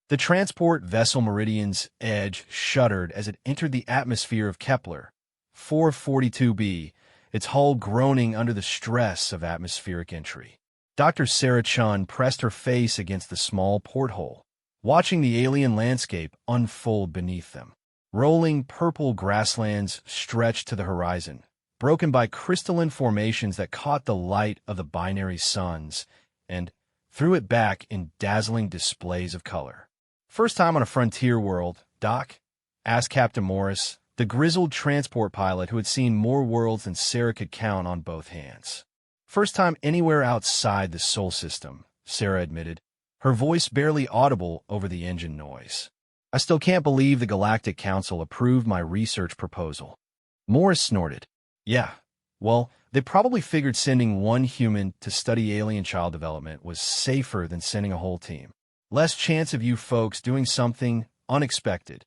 The transport vessel Meridian's edge shuddered as it entered the atmosphere of Kepler 442b, its hull groaning under the stress of atmospheric entry. Dr. Sarah Chun pressed her face against the small porthole, watching the alien landscape unfold beneath them. Rolling purple grasslands stretched to the horizon, broken by crystalline formations that caught the light of the binary suns and threw it back in dazzling displays of color. "First time on a frontier world, Doc?" asked Captain Morris, the grizzled transport pilot who had seen more worlds than Sarah could count on both hands. "First time anywhere outside the Sol system," Sarah admitted, her voice barely audible over the engine noise. "I still can't believe the Galactic Council approved my research proposal." Morris snorted. "Yeah, well, they probably figured sending one human to study alien child development was safer than sending a whole team. Less chance of you folks doing something unexpected."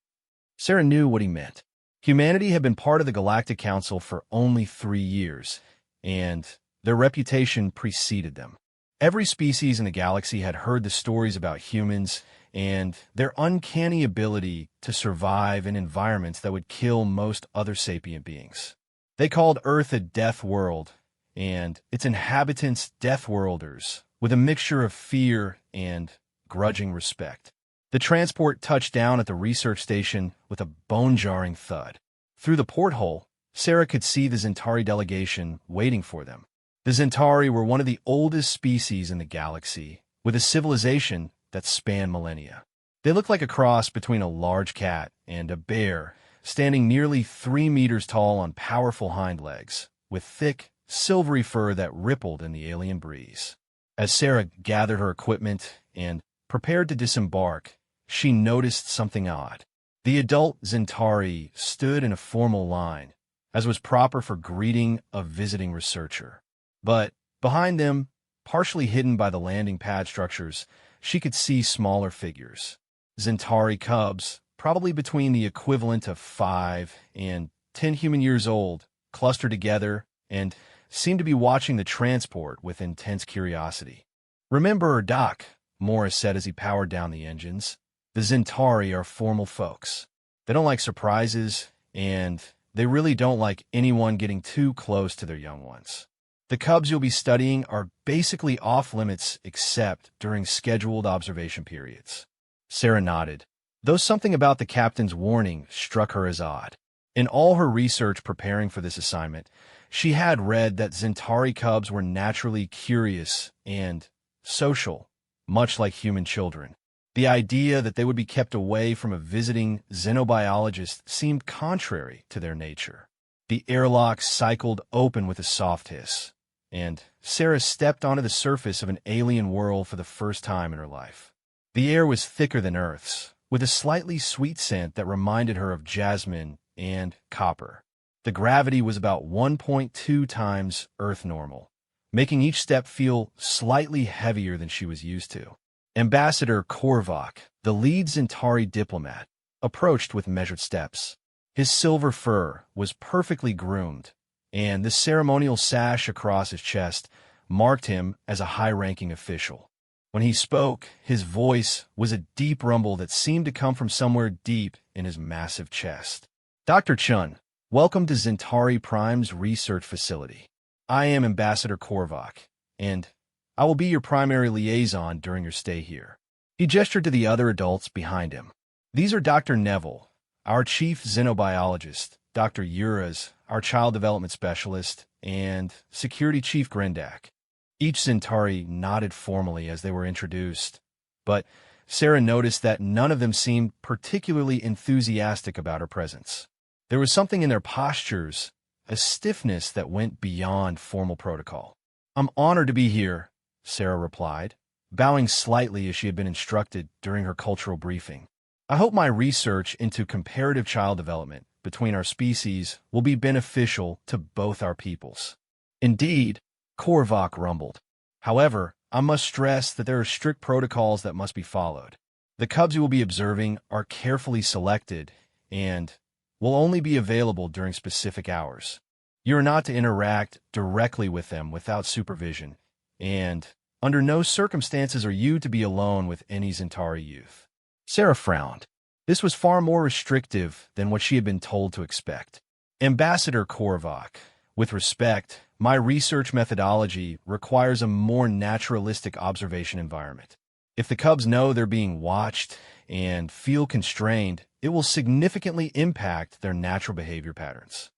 Sarah knew what he meant. Humanity had been part of the Galactic Council for only 3 years, and their reputation preceded them. Every species in the galaxy had heard the stories about humans and their uncanny ability to survive in environments that would kill most other sapient beings. They called Earth a death world, and its inhabitants death-worlders, with a mixture of fear and grudging respect. The transport touched down at the research station with a bone-jarring thud. Through the porthole, Sarah could see the Zentari delegation waiting for them. The Zentari were one of the oldest species in the galaxy, with a civilization that spanned millennia. They looked like a cross between a large cat and a bear, standing nearly 3 meters tall on powerful hind legs, with thick, silvery fur that rippled in the alien breeze. As Sarah gathered her equipment and prepared to disembark, she noticed something odd. The adult Zentari stood in a formal line, as was proper for greeting a visiting researcher. But behind them, partially hidden by the landing pad structures, she could see smaller figures. Zentari cubs, probably between the equivalent of 5 and 10 human years old, clustered together and seemed to be watching the transport with intense curiosity. "Remember, Doc," Morris said as he powered down the engines, "the Zentari are formal folks. They don't like surprises, and they really don't like anyone getting too close to their young ones. The cubs you'll be studying are basically off-limits except during scheduled observation periods." Sarah nodded, though something about the captain's warning struck her as odd. In all her research preparing for this assignment, she had read that Zentari cubs were naturally curious and social, much like human children. The idea that they would be kept away from a visiting xenobiologist seemed contrary to their nature. The airlock cycled open with a soft hiss, and Sarah stepped onto the surface of an alien world for the first time in her life. The air was thicker than Earth's, with a slightly sweet scent that reminded her of jasmine and copper. The gravity was about 1.2 times Earth normal, making each step feel slightly heavier than she was used to. Ambassador Korvac, the lead Zentari diplomat, approached with measured steps. His silver fur was perfectly groomed, and the ceremonial sash across his chest marked him as a high-ranking official. When he spoke, his voice was a deep rumble that seemed to come from somewhere deep in his massive chest. "Dr. Chun, welcome to Zentari Prime's research facility. I am Ambassador Korvac, and I will be your primary liaison during your stay here." He gestured to the other adults behind him. "These are Dr. Neville, our chief xenobiologist, Dr. Uras, our child development specialist, and security chief Grendak." Each Zentari nodded formally as they were introduced, but Sarah noticed that none of them seemed particularly enthusiastic about her presence. There was something in their postures, a stiffness that went beyond formal protocol. "I'm honored to be here," Sarah replied, bowing slightly as she had been instructed during her cultural briefing. "I hope my research into comparative child development between our species will be beneficial to both our peoples." "Indeed," Korvac rumbled. "However, I must stress that there are strict protocols that must be followed. The cubs you will be observing are carefully selected and will only be available during specific hours. You are not to interact directly with them without supervision, and under no circumstances are you to be alone with any Zentari youth." Sarah frowned. This was far more restrictive than what she had been told to expect. Ambassador Korvac, with respect, my research methodology requires a more naturalistic observation environment. If the cubs know they're being watched and feel constrained, it will significantly impact their natural behavior patterns.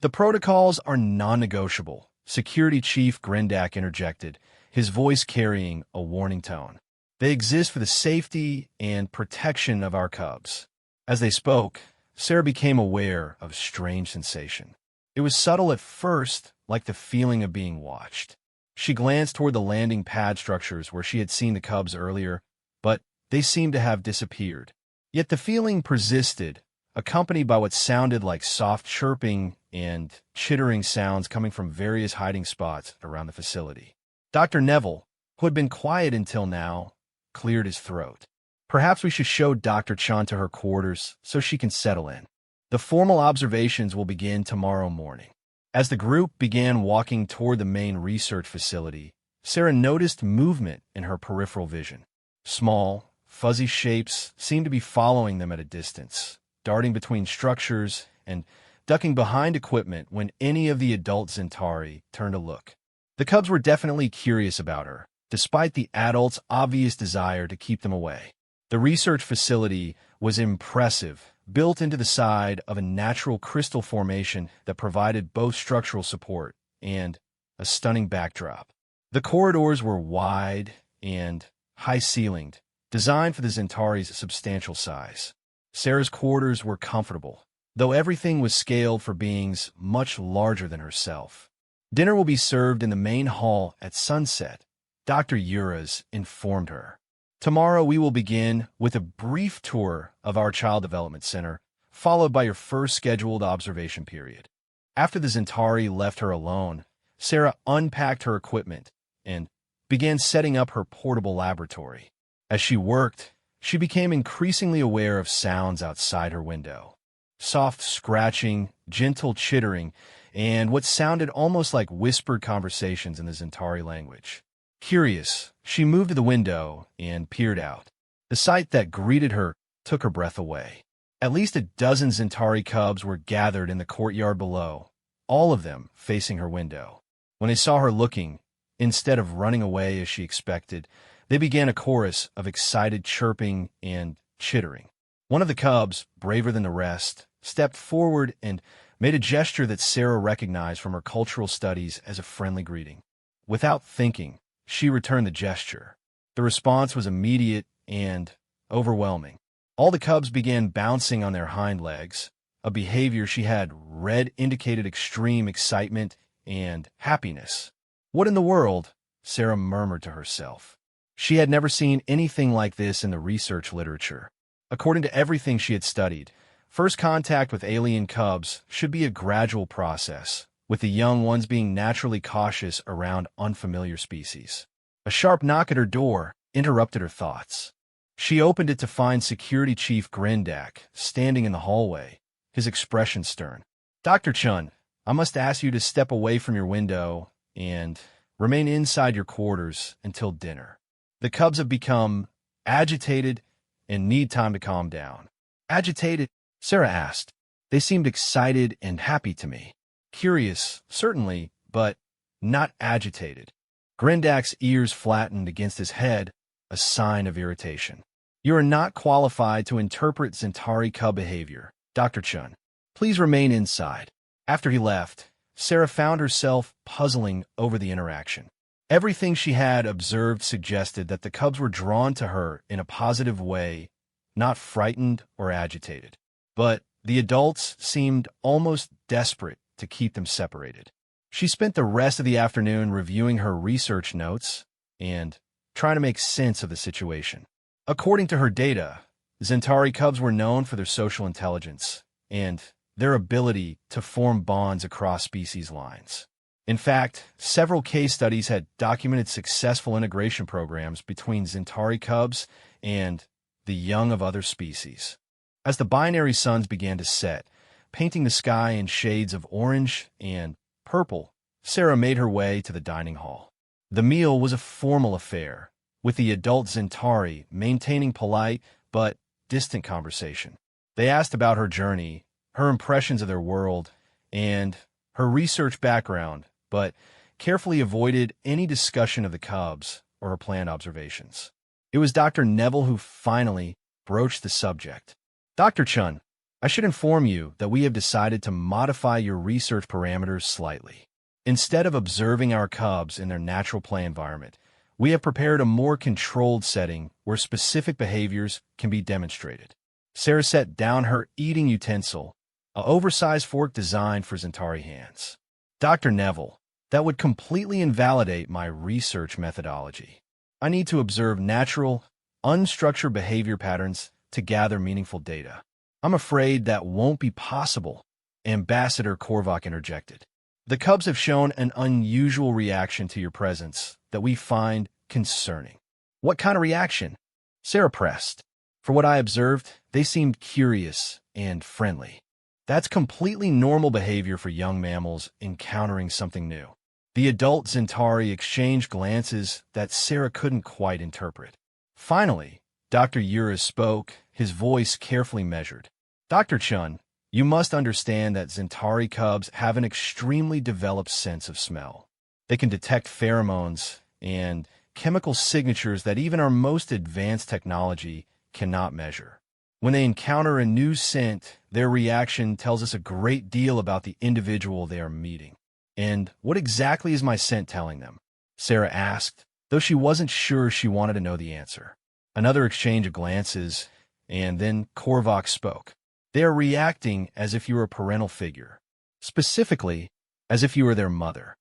The protocols are non-negotiable, Security Chief Grindak interjected, his voice carrying a warning tone. They exist for the safety and protection of our cubs. As they spoke, Sarah became aware of a strange sensation. It was subtle at first, like the feeling of being watched. She glanced toward the landing pad structures where she had seen the cubs earlier, but they seemed to have disappeared. Yet the feeling persisted, accompanied by what sounded like soft chirping and chittering sounds coming from various hiding spots around the facility. Dr. Neville, who had been quiet until now, cleared his throat. Perhaps we should show Dr. Chan to her quarters so she can settle in. The formal observations will begin tomorrow morning. As the group began walking toward the main research facility, Sarah noticed movement in her peripheral vision. Small, fuzzy shapes seemed to be following them at a distance, darting between structures and ducking behind equipment when any of the adult Centauri turned to look. The cubs were definitely curious about her, despite the adults' obvious desire to keep them away. The research facility was impressive, built into the side of a natural crystal formation that provided both structural support and a stunning backdrop. The corridors were wide and high-ceilinged, designed for the Centauri's substantial size. Sarah's quarters were comfortable, though everything was scaled for beings much larger than herself. Dinner will be served in the main hall at sunset, Dr. Uras informed her. Tomorrow we will begin with a brief tour of our Child Development Center, followed by your first scheduled observation period. After the Centauri left her alone, Sarah unpacked her equipment and began setting up her portable laboratory. As she worked, she became increasingly aware of sounds outside her window. Soft scratching, gentle chittering, and what sounded almost like whispered conversations in the Centauri language. Curious, she moved to the window and peered out. The sight that greeted her took her breath away. At least a dozen Centauri cubs were gathered in the courtyard below, all of them facing her window. When they saw her looking, instead of running away as she expected, they began a chorus of excited chirping and chittering. One of the cubs, braver than the rest, stepped forward and made a gesture that Sarah recognized from her cultural studies as a friendly greeting. Without thinking, she returned the gesture. The response was immediate and overwhelming. All the cubs began bouncing on their hind legs, a behavior she had read indicated extreme excitement and happiness. What in the world? Sarah murmured to herself. She had never seen anything like this in the research literature. According to everything she had studied, first contact with alien cubs should be a gradual process, with the young ones being naturally cautious around unfamiliar species. A sharp knock at her door interrupted her thoughts. She opened it to find Security Chief Grindak standing in the hallway, his expression stern. Dr. Chun, I must ask you to step away from your window and remain inside your quarters until dinner. The cubs have become agitated and need time to calm down. Agitated? Sarah asked. They seemed excited and happy to me. Curious, certainly, but not agitated. Grindak's ears flattened against his head, a sign of irritation. You are not qualified to interpret Centauri cub behavior, Dr. Chun. Please remain inside. After he left, Sarah found herself puzzling over the interaction. Everything she had observed suggested that the cubs were drawn to her in a positive way, not frightened or agitated. But the adults seemed almost desperate to keep them separated. She spent the rest of the afternoon reviewing her research notes and trying to make sense of the situation. According to her data, Centauri cubs were known for their social intelligence and their ability to form bonds across species lines. In fact, several case studies had documented successful integration programs between Centauri cubs and the young of other species. As the binary suns began to set, painting the sky in shades of orange and purple, Sarah made her way to the dining hall. The meal was a formal affair, with the adult Centauri maintaining polite but distant conversation. They asked about her journey, her impressions of their world, and her research background, but carefully avoided any discussion of the cubs or her planned observations. It was Dr. Neville who finally broached the subject. Dr. Chun, I should inform you that we have decided to modify your research parameters slightly. Instead of observing our cubs in their natural play environment, we have prepared a more controlled setting where specific behaviors can be demonstrated. Sarah set down her eating utensil, an oversized fork designed for Zentari hands. Dr. Neville, that would completely invalidate my research methodology. I need to observe natural, unstructured behavior patterns to gather meaningful data. I'm afraid that won't be possible, Ambassador Korvac interjected. The cubs have shown an unusual reaction to your presence that we find concerning. What kind of reaction? Sarah pressed. For what I observed, they seemed curious and friendly. That's completely normal behavior for young mammals encountering something new. The adult Zentari exchanged glances that Sarah couldn't quite interpret. Finally, Dr. Urez spoke, his voice carefully measured. Dr. Chun, you must understand that Zentari cubs have an extremely developed sense of smell. They can detect pheromones and chemical signatures that even our most advanced technology cannot measure. When they encounter a new scent, their reaction tells us a great deal about the individual they are meeting. And what exactly is my scent telling them? Sarah asked, though she wasn't sure she wanted to know the answer. Another exchange of glances, and then Korvac spoke. They are reacting as if you were a parental figure, specifically as if you were their mother.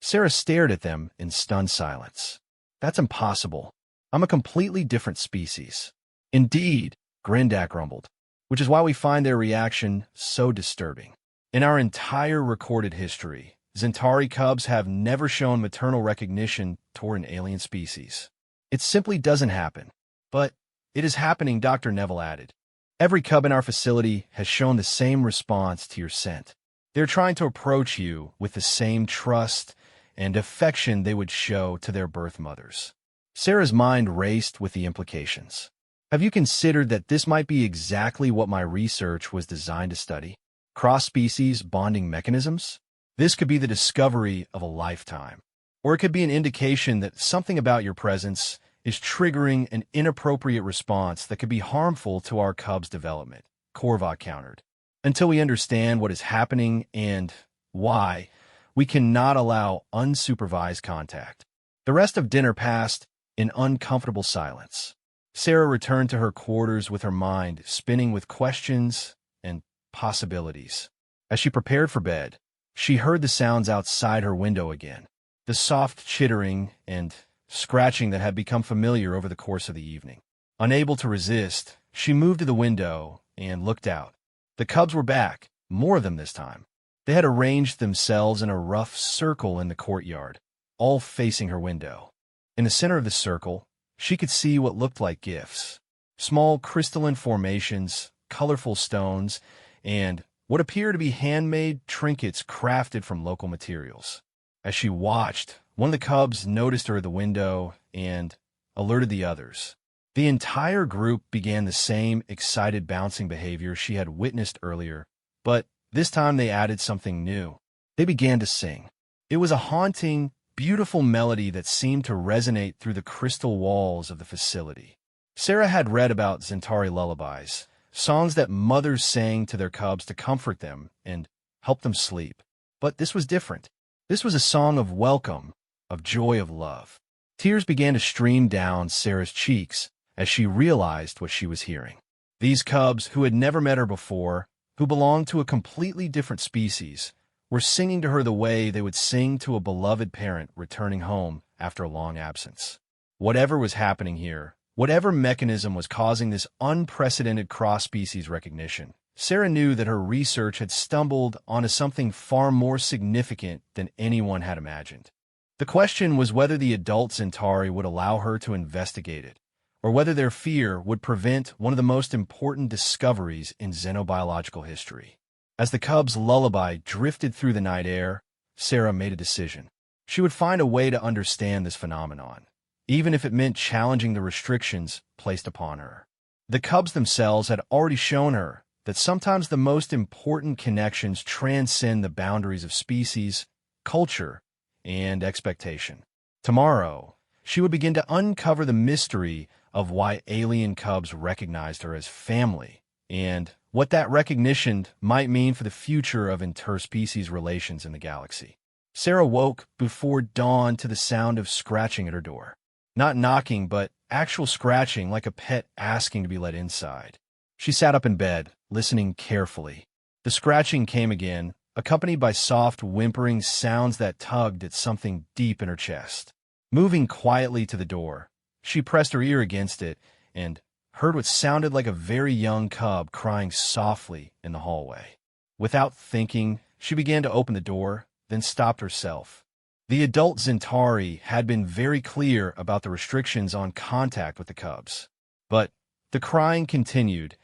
Sarah stared at them in stunned silence. That's impossible. I'm a completely different species. Indeed, Grindak rumbled, which is why we find their reaction so disturbing. In our entire recorded history, Zentari cubs have never shown maternal recognition toward an alien species. It simply doesn't happen. But it is happening, Dr. Neville added. Every cub in our facility has shown the same response to your scent. They're trying to approach you with the same trust and affection they would show to their birth mothers. Sarah's mind raced with the implications. Have you considered that this might be exactly what my research was designed to study? Cross-species bonding mechanisms? This could be the discovery of a lifetime. Or it could be an indication that something about your presence is triggering an inappropriate response that could be harmful to our cub's development, Korvac countered. Until we understand what is happening and why, we cannot allow unsupervised contact. The rest of dinner passed in uncomfortable silence. Sarah returned to her quarters with her mind spinning with questions and possibilities. As she prepared for bed, she heard the sounds outside her window again, the soft chittering and scratching that had become familiar over the course of the evening. Unable to resist, she moved to the window and looked out. The cubs were back, more of them this time. They had arranged themselves in a rough circle in the courtyard, all facing her window. In the center of the circle, she could see what looked like gifts. Small crystalline formations, colorful stones, and what appeared to be handmade trinkets crafted from local materials. As she watched, one of the cubs noticed her at the window and alerted the others. The entire group began the same excited bouncing behavior she had witnessed earlier, but this time they added something new. They began to sing. It was a haunting, beautiful melody that seemed to resonate through the crystal walls of the facility. Sarah had read about Zentari lullabies, songs that mothers sang to their cubs to comfort them and help them sleep. But this was different. This was a song of welcome, of joy, of love. Tears began to stream down Sarah's cheeks as she realized what she was hearing. These cubs, who had never met her before, who belonged to a completely different species, were singing to her the way they would sing to a beloved parent returning home after a long absence. Whatever was happening here, whatever mechanism was causing this unprecedented cross-species recognition, Sarah knew that her research had stumbled onto something far more significant than anyone had imagined. The question was whether the adult Zentari would allow her to investigate it, or whether their fear would prevent one of the most important discoveries in xenobiological history. As the cub's lullaby drifted through the night air, Sarah made a decision. She would find a way to understand this phenomenon, even if it meant challenging the restrictions placed upon her. The cubs themselves had already shown her that sometimes the most important connections transcend the boundaries of species, culture, and expectation. Tomorrow, she would begin to uncover the mystery of why alien cubs recognized her as family, and what that recognition might mean for the future of interspecies relations in the galaxy. Sarah woke before dawn to the sound of scratching at her door. Not knocking, but actual scratching like a pet asking to be let inside. She sat up in bed, listening carefully. The scratching came again, accompanied by soft, whimpering sounds that tugged at something deep in her chest. Moving quietly to the door, she pressed her ear against it and heard what sounded like a very young cub crying softly in the hallway. Without thinking, she began to open the door, then stopped herself. The adult Zentari had been very clear about the restrictions on contact with the cubs. But the crying continued,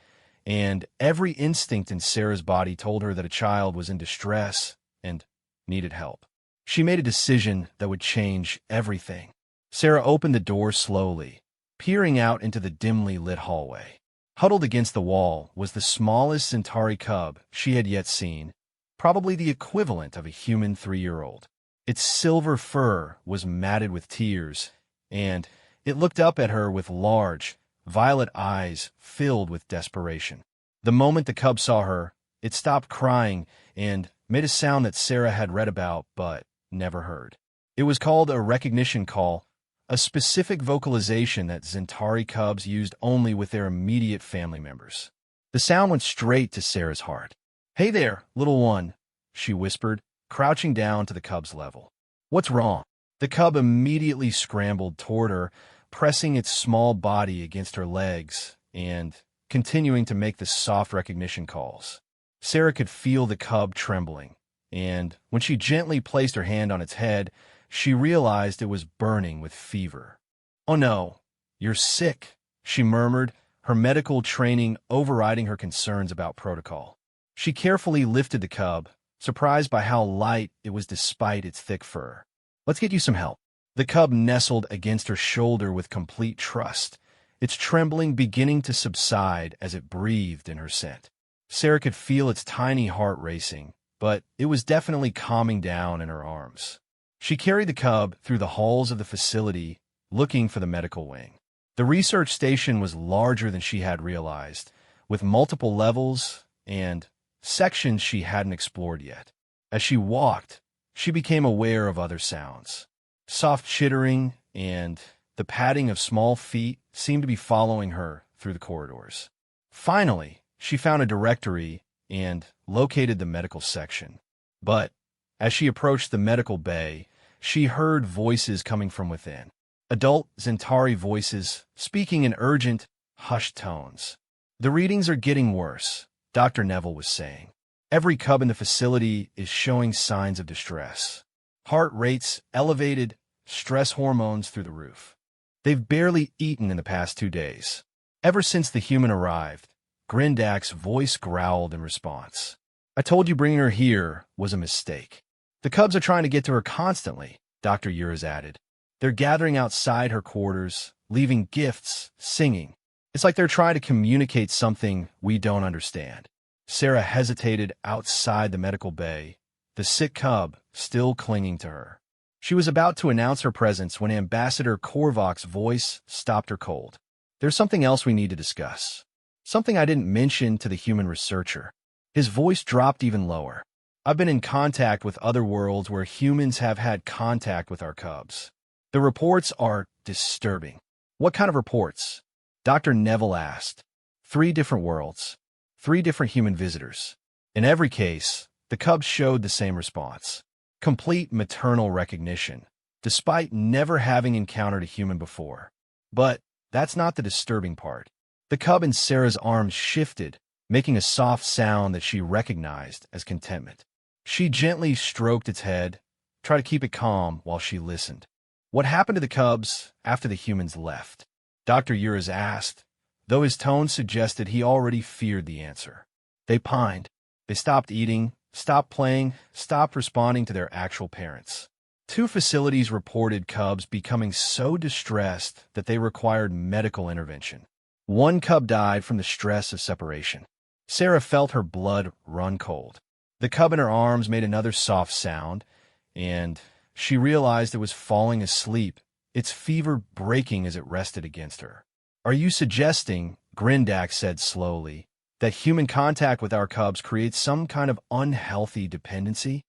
and every instinct in Sarah's body told her that a child was in distress and needed help. She made a decision that would change everything. Sarah opened the door slowly, peering out into the dimly lit hallway. Huddled against the wall was the smallest Centauri cub she had yet seen, probably the equivalent of a human 3-year-old. Its silver fur was matted with tears, and it looked up at her with large, violet eyes filled with desperation. The moment the cub saw her, it stopped crying and made a sound that Sarah had read about but never heard. It was called a recognition call, a specific vocalization that Zentari cubs used only with their immediate family members. The sound went straight to Sarah's heart. "Hey there, little one," she whispered, crouching down to the cub's level. "What's wrong?" The cub immediately scrambled toward her, pressing its small body against her legs and continuing to make the soft recognition calls. Sarah could feel the cub trembling, and when she gently placed her hand on its head, she realized it was burning with fever. "Oh no, you're sick," she murmured, her medical training overriding her concerns about protocol. She carefully lifted the cub, surprised by how light it was despite its thick fur. "Let's get you some help." The cub nestled against her shoulder with complete trust, its trembling beginning to subside as it breathed in her scent. Sarah could feel its tiny heart racing, but it was definitely calming down in her arms. She carried the cub through the halls of the facility, looking for the medical wing. The research station was larger than she had realized, with multiple levels and sections she hadn't explored yet. As she walked, she became aware of other sounds. Soft chittering and the padding of small feet seemed to be following her through the corridors. Finally, she found a directory and located the medical section. But as she approached the medical bay, she heard voices coming from within. Adult Zentari voices speaking in urgent, hushed tones. "The readings are getting worse," Dr. Neville was saying. "Every cub in the facility is showing signs of distress. Heart rates elevated, stress hormones through the roof. They've barely eaten in the past 2 days." Ever since the human arrived, Grindak's voice growled in response. "I told you bringing her here was a mistake. The cubs are trying to get to her constantly," Dr. Uriz added. "They're gathering outside her quarters, leaving gifts, singing. It's like they're trying to communicate something we don't understand." Sarah hesitated outside the medical bay, the sick cub still clinging to her. She was about to announce her presence when Ambassador Korvak's voice stopped her cold. "There's something else we need to discuss. Something I didn't mention to the human researcher." His voice dropped even lower. "I've been in contact with other worlds where humans have had contact with our cubs. The reports are disturbing." "What kind of reports?" Dr. Neville asked. 3 different worlds, 3 different human visitors. In every case, the cubs showed the same response. Complete maternal recognition, despite never having encountered a human before. But that's not the disturbing part. The cub in Sarah's arms shifted, making a soft sound that she recognized as contentment. She gently stroked its head, tried to keep it calm while she listened. "What happened to the cubs after the humans left?" Dr. Uriz asked, though his tone suggested he already feared the answer. "They pined. They stopped eating, stopped playing, stopped responding to their actual parents. 2 facilities reported cubs becoming so distressed that they required medical intervention. One cub died from the stress of separation. Sarah felt her blood run cold. The cub in her arms made another soft sound, and she realized it was falling asleep, its fever breaking as it rested against her. "Are you suggesting," Grindak said slowly, "that human contact with our cubs creates some kind of unhealthy dependency?"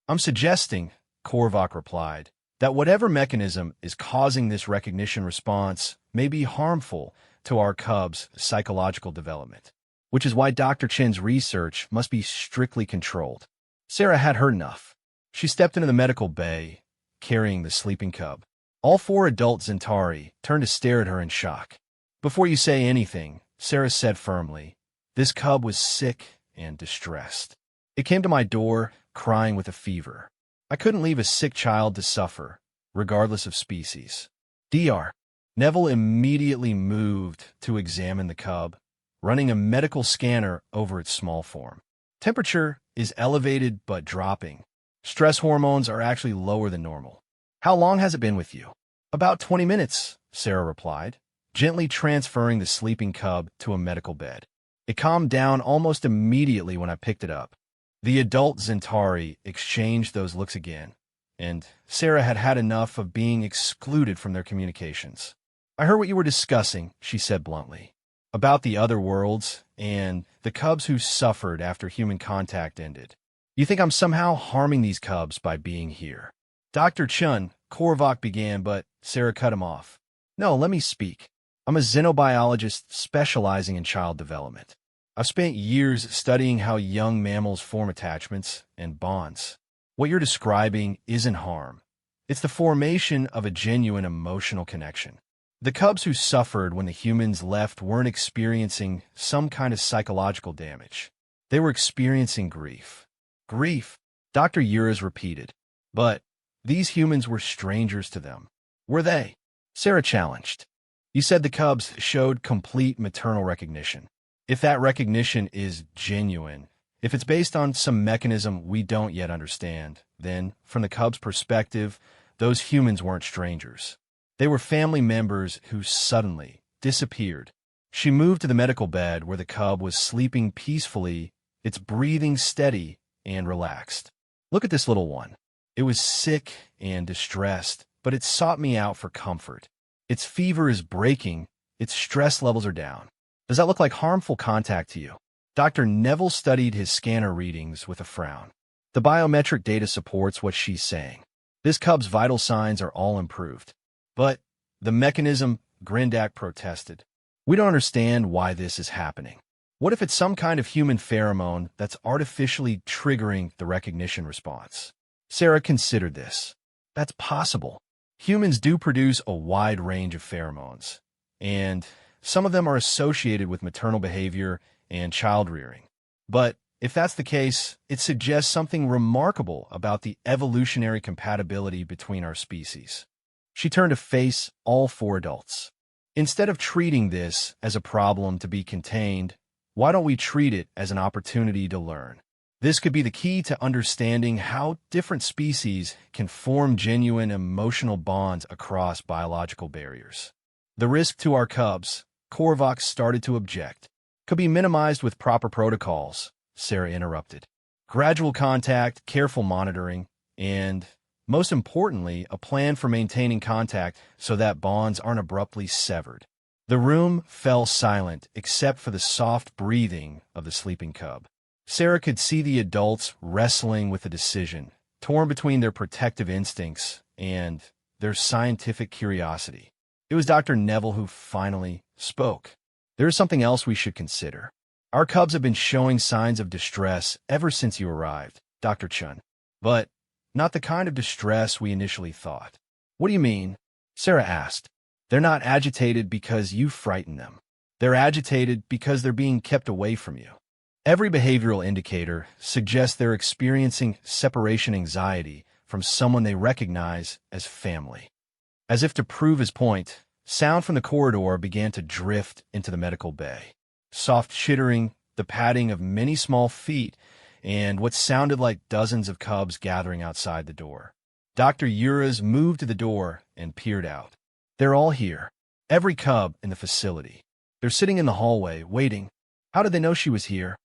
"I'm suggesting," Korvac replied, "that whatever mechanism is causing this recognition response may be harmful to our cubs' psychological development, which is why Dr. Chen's research must be strictly controlled." Sarah had heard enough. She stepped into the medical bay, carrying the sleeping cub. All four adult Zentari turned to stare at her in shock. "Before you say anything," Sarah said firmly, "this cub was sick and distressed. It came to my door, crying with a fever. I couldn't leave a sick child to suffer, regardless of species." Dr. Neville immediately moved to examine the cub, running a medical scanner over its small form. "Temperature is elevated but dropping. Stress hormones are actually lower than normal." "How long has it been with you?" "About 20 minutes, Sarah replied, gently transferring the sleeping cub to a medical bed. "It calmed down almost immediately when I picked it up." The adult Zentari exchanged those looks again, and Sarah had had enough of being excluded from their communications. "I heard what you were discussing," she said bluntly, "about the other worlds and the cubs who suffered after human contact ended. You think I'm somehow harming these cubs by being here?" "Dr. Chun," Korvac began, but Sarah cut him off. "No, let me speak. I'm a xenobiologist specializing in child development. I've spent years studying how young mammals form attachments and bonds. What you're describing isn't harm. It's the formation of a genuine emotional connection. The cubs who suffered when the humans left weren't experiencing some kind of psychological damage. They were experiencing grief." "Grief," Dr. Uras repeated. "But these humans were strangers to them. Were they?" Sarah challenged. "You said the cubs showed complete maternal recognition. If that recognition is genuine, if it's based on some mechanism we don't yet understand, then, from the cubs' perspective, those humans weren't strangers. They were family members who suddenly disappeared." She moved to the medical bed where the cub was sleeping peacefully, its breathing steady and relaxed. "Look at this little one. It was sick and distressed, but it sought me out for comfort. Its fever is breaking, its stress levels are down. Does that look like harmful contact to you?" Dr. Neville studied his scanner readings with a frown. "The biometric data supports what she's saying. This cub's vital signs are all improved." "But the mechanism," Grindak protested. "We don't understand why this is happening. What if it's some kind of human pheromone that's artificially triggering the recognition response?" Sarah considered this. "That's possible. Humans do produce a wide range of pheromones, and some of them are associated with maternal behavior and child rearing. But if that's the case, it suggests something remarkable about the evolutionary compatibility between our species." She turned to face all four adults. "Instead of treating this as a problem to be contained, why don't we treat it as an opportunity to learn? This could be the key to understanding how different species can form genuine emotional bonds across biological barriers." "The risk to our cubs," Korvac started to object, "could be minimized with proper protocols," Sarah interrupted. "Gradual contact, careful monitoring, and, most importantly, a plan for maintaining contact so that bonds aren't abruptly severed." The room fell silent except for the soft breathing of the sleeping cub. Sarah could see the adults wrestling with a decision, torn between their protective instincts and their scientific curiosity. It was Dr. Neville who finally spoke. "There is something else we should consider. Our cubs have been showing signs of distress ever since you arrived, Dr. Chun. But not the kind of distress we initially thought." "What do you mean?" Sarah asked. "They're not agitated because you frightened them. They're agitated because they're being kept away from you. Every behavioral indicator suggests they're experiencing separation anxiety from someone they recognize as family." As if to prove his point, sound from the corridor began to drift into the medical bay. Soft chittering, the padding of many small feet, and what sounded like dozens of cubs gathering outside the door. Dr. Uras moved to the door and peered out. "They're all here. Every cub in the facility. They're sitting in the hallway, waiting. How did they know she was here?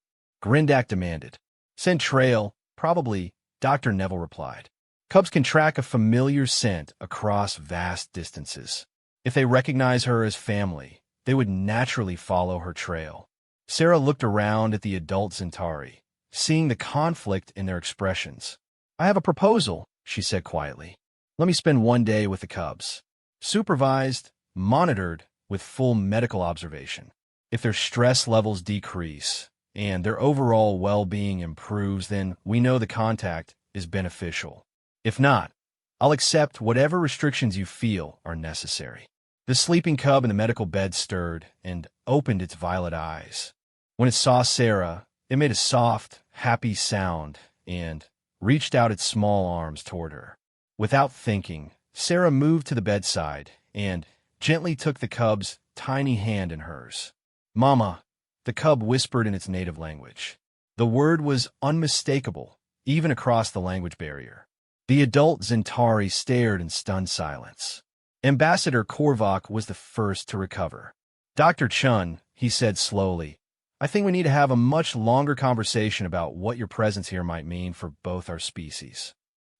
Grindak demanded. Scent trail, probably, Dr. Neville replied. Cubs can track a familiar scent across vast distances. If they recognize her as family, they would naturally follow her trail. Sarah looked around at the adult Zentari, seeing the conflict in their expressions. I have a proposal, she said quietly. Let me spend one day with the cubs. Supervised, monitored, with full medical observation. If their stress levels decrease and their overall well-being improves, then we know the contact is beneficial. If not, I'll accept whatever restrictions you feel are necessary. The sleeping cub in the medical bed stirred and opened its violet eyes. When it saw Sarah, it made a soft, happy sound and reached out its small arms toward her. Without thinking, Sarah moved to the bedside and gently took the cub's tiny hand in hers. Mama, the cub whispered in its native language. The word was unmistakable, even across the language barrier. The adult Zentari stared in stunned silence. Ambassador Korvac was the first to recover. Dr. Chun, he said slowly, I think we need to have a much longer conversation about what your presence here might mean for both our species.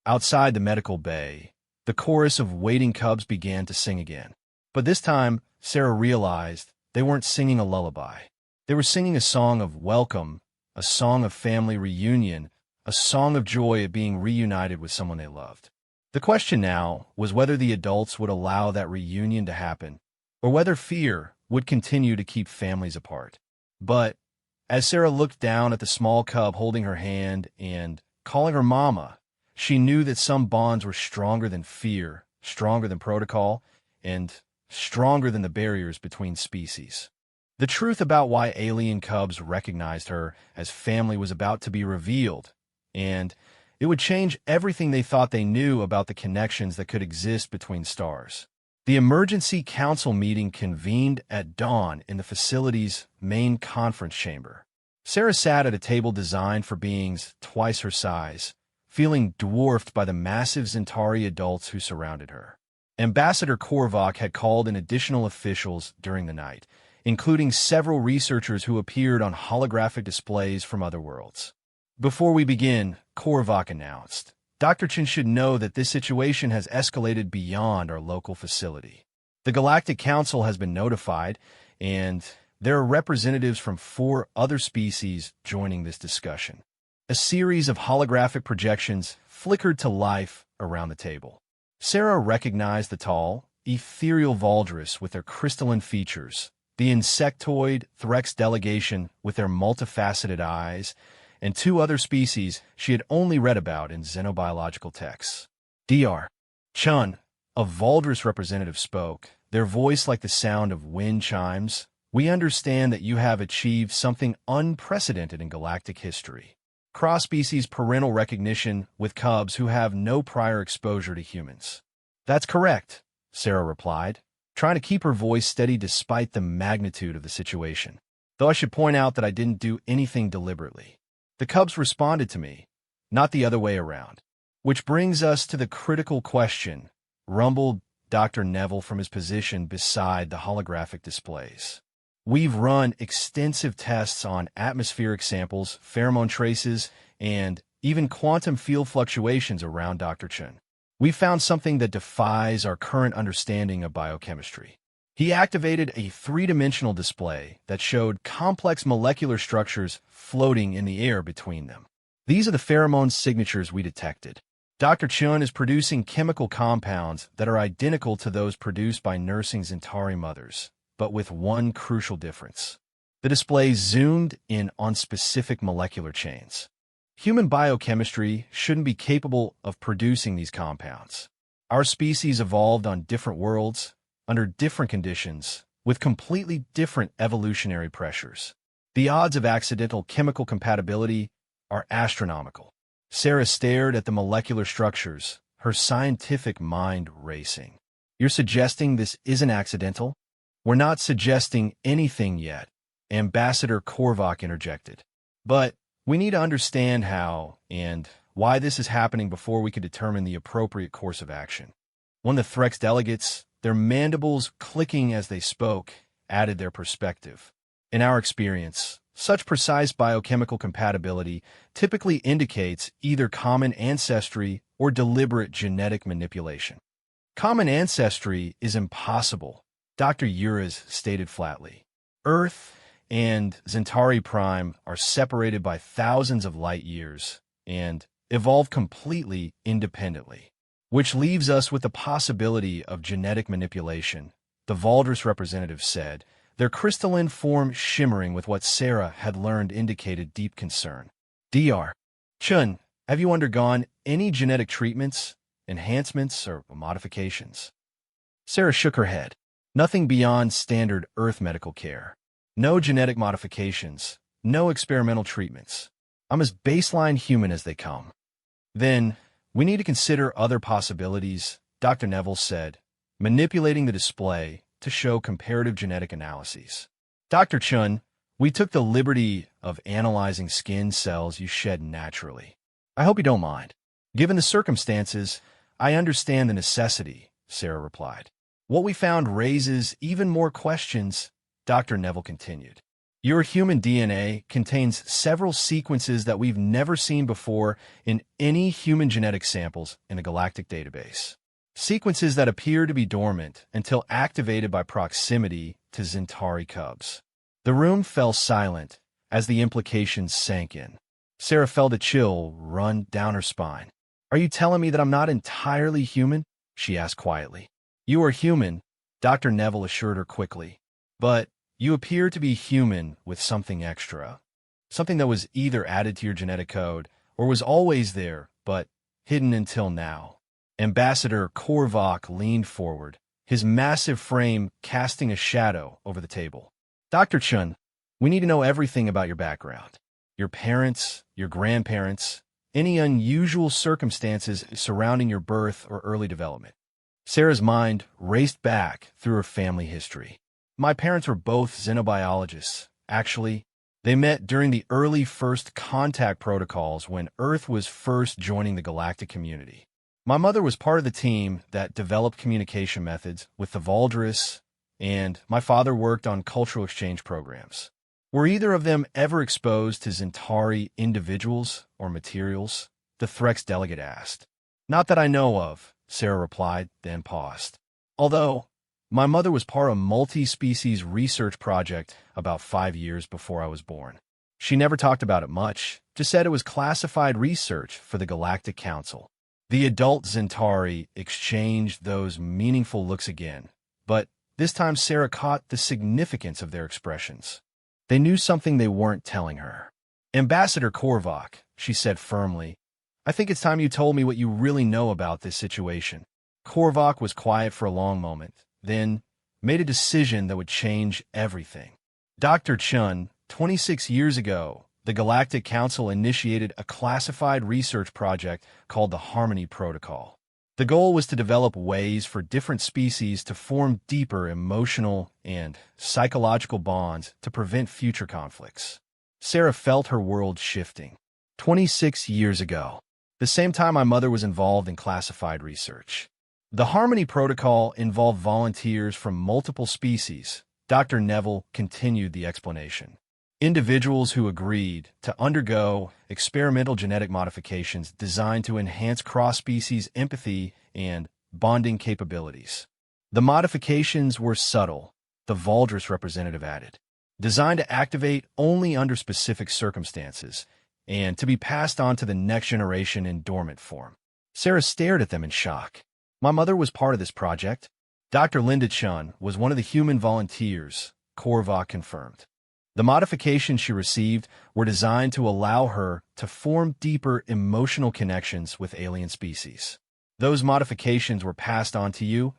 Outside the medical bay, the chorus of waiting cubs began to sing again. But this time, Sarah realized they weren't singing a lullaby. They were singing a song of welcome, a song of family reunion, a song of joy at being reunited with someone they loved. The question now was whether the adults would allow that reunion to happen, or whether fear would continue to keep families apart. But as Sarah looked down at the small cub holding her hand and calling her mama, she knew that some bonds were stronger than fear, stronger than protocol, and stronger than the barriers between species. The truth about why alien cubs recognized her as family was about to be revealed, and it would change everything they thought they knew about the connections that could exist between stars. The emergency council meeting convened at dawn in the facility's main conference chamber. Sarah sat at a table designed for beings twice her size, feeling dwarfed by the massive Zentari adults who surrounded her. Ambassador Korvac had called in additional officials during the night, including several researchers who appeared on holographic displays from other worlds. Before we begin, Korvac announced, Dr. Chen should know that this situation has escalated beyond our local facility. The Galactic Council has been notified, and there are representatives from 4 other species joining this discussion. A series of holographic projections flickered to life around the table. Sarah recognized the tall, ethereal Valdris with their crystalline features, the insectoid Threx delegation with their multifaceted eyes, and 2 other species she had only read about in xenobiological texts. Dr. Chun, a Valdris representative, spoke, their voice like the sound of wind chimes. We understand that you have achieved something unprecedented in galactic history. Cross-species parental recognition with cubs who have no prior exposure to humans. That's correct, Sarah replied, trying to keep her voice steady despite the magnitude of the situation. Though I should point out that I didn't do anything deliberately. The cubs responded to me, not the other way around. Which brings us to the critical question, rumbled Dr. Neville from his position beside the holographic displays. We've run extensive tests on atmospheric samples, pheromone traces, and even quantum field fluctuations around Dr. Chen. We found something that defies our current understanding of biochemistry. He activated a 3-dimensional display that showed complex molecular structures floating in the air between them. These are the pheromone signatures we detected. Dr. Chun is producing chemical compounds that are identical to those produced by nursing Zentari mothers, but with one crucial difference. The display zoomed in on specific molecular chains. Human biochemistry shouldn't be capable of producing these compounds. Our species evolved on different worlds, under different conditions, with completely different evolutionary pressures. The odds of accidental chemical compatibility are astronomical. Sarah stared at the molecular structures, her scientific mind racing. You're suggesting this isn't accidental? We're not suggesting anything yet, Ambassador Korvac interjected. But we need to understand how and why this is happening before we can determine the appropriate course of action. One of the Threx delegates, their mandibles clicking as they spoke, added their perspective. In our experience, such precise biochemical compatibility typically indicates either common ancestry or deliberate genetic manipulation. Common ancestry is impossible, Dr. Ures stated flatly. Earth and Centauri Prime are separated by thousands of light years and evolve completely independently, which leaves us with the possibility of genetic manipulation, the Valdris representative said, their crystalline form shimmering with what Sarah had learned indicated deep concern. Dr. Chun, have you undergone any genetic treatments, enhancements, or modifications? Sarah shook her head. Nothing beyond standard Earth medical care. No genetic modifications, no experimental treatments. I'm as baseline human as they come. Then, we need to consider other possibilities, Dr. Neville said, manipulating the display to show comparative genetic analyses. Dr. Chun, we took the liberty of analyzing skin cells you shed naturally. I hope you don't mind. Given the circumstances, I understand the necessity, Sarah replied. What we found raises even more questions, Dr. Neville continued. Your human DNA contains several sequences that we've never seen before in any human genetic samples in the galactic database. Sequences that appear to be dormant until activated by proximity to Centauri cubs. The room fell silent as the implications sank in. Sarah felt a chill run down her spine. Are you telling me that I'm not entirely human? She asked quietly. You are human, Dr. Neville assured her quickly. But you appear to be human with something extra. Something that was either added to your genetic code or was always there, but hidden until now. Ambassador Korvac leaned forward, his massive frame casting a shadow over the table. Dr. Chun, we need to know everything about your background. Your parents, your grandparents, any unusual circumstances surrounding your birth or early development. Sarah's mind raced back through her family history. My parents were both xenobiologists. Actually, they met during the early first contact protocols when Earth was first joining the galactic community. My mother was part of the team that developed communication methods with the Valdris, and my father worked on cultural exchange programs. Were either of them ever exposed to Centauri individuals or materials? The Threx delegate asked. Not that I know of, Sarah replied, then paused. Although, my mother was part of a multi-species research project about 5 years before I was born. She never talked about it much, just said it was classified research for the Galactic Council. The adult Centauri exchanged those meaningful looks again, but this time Sarah caught the significance of their expressions. They knew something they weren't telling her. Ambassador Korvac, she said firmly, I think it's time you told me what you really know about this situation. Korvac was quiet for a long moment, then made a decision that would change everything. Dr. Chun, 26 years ago, the Galactic Council initiated a classified research project called the Harmony Protocol. The goal was to develop ways for different species to form deeper emotional and psychological bonds to prevent future conflicts. Sarah felt her world shifting. 26 years ago, the same time my mother was involved in classified research. The Harmony Protocol involved volunteers from multiple species. Dr. Neville continued the explanation. Individuals who agreed to undergo experimental genetic modifications designed to enhance cross-species empathy and bonding capabilities. The modifications were subtle, the Valdris representative added, designed to activate only under specific circumstances and to be passed on to the next generation in dormant form. Sarah stared at them in shock. My mother was part of this project. Dr. Linda Chun was one of the human volunteers, Korvac confirmed. The modifications she received were designed to allow her to form deeper emotional connections with alien species. Those modifications were passed on to you,